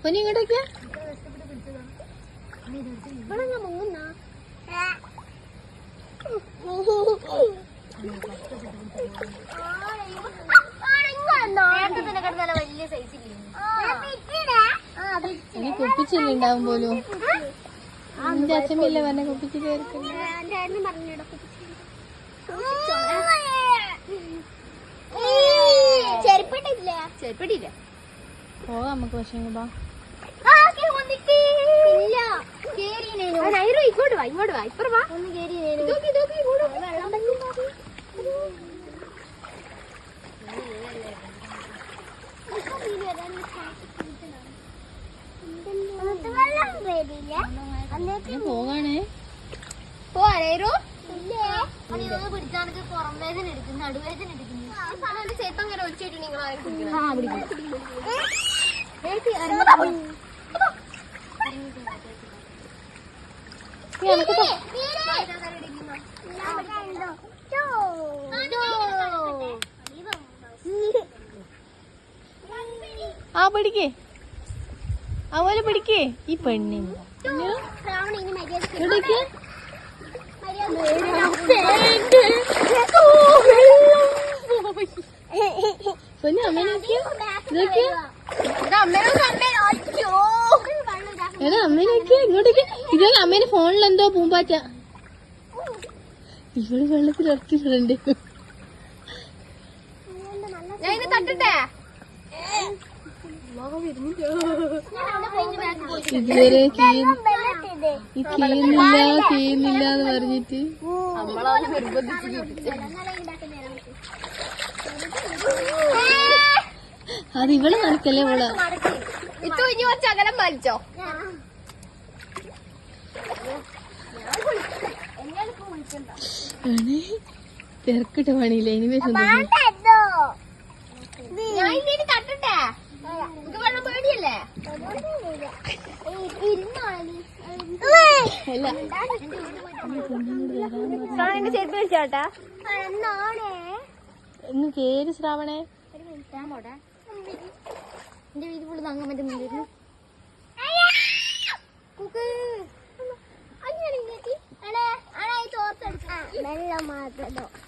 പൊന്നി ഇങ്ങോട്ടേക്ക് കുപ്പിച്ചില്ല ഉണ്ടാവും പോലും. എന്റെ അച്ഛമ്മയില്ല പറഞ്ഞ കുപ്പിച്ച് കേൾക്കുന്നു. ചെരുപ്പട്ടില്ല പോകാം നമുക്ക്. പക്ഷേ ഇങ്ങോട്ട് വാ ഇങ്ങോട്ട് വാ ഇപ്പറ വാ. ഒന്ന് കേറി പോകാണേ. പോവാനേരോ പിടിച്ചാണ് പുറം വേദന എടുക്കുന്നു, നടുവേദന എടുക്കുന്നു. ചെരുപ്പം അങ്ങനെ ഒളിച്ചിട്ട് നിങ്ങൾ ആ പിടിക്കേ, അതുപോലെ പിടിക്കേ. ഈ പെണ്ണിന് അമ്മേനൊക്കെ ഇങ്ങോട്ടേക്ക്. ഇതേ അമ്മേനെ ഫോണിൽ എന്തോ പൂമ്പാറ്റ. ഇവള് വെള്ളത്തിൽ ഇറക്കിയിട്ടുണ്ട്. ഇതുവരെ ചെയ്യുന്നില്ല എന്ന് പറഞ്ഞിട്ട് അത് ഇവള് നടക്കല്ലേ. ഇവള് അകലം വലിച്ചോ. തിരക്കിട്ട പണിയില്ല. ഇനി വെള്ളം പേടിയല്ലേ? ചെരുപ്പ് വെച്ചോട്ടാ ഇന്ന് കേറി ശ്രാവണേ. എന്റെ വീട് ഫുള്ള് തങ്ങാൻ പറ്റുന്നില്ല.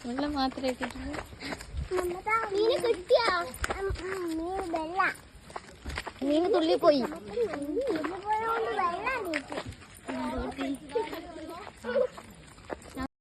വെള്ളം മാത്രമേ കിട്ടുള്ളൂ. മീന് തുള്ളി പോയി.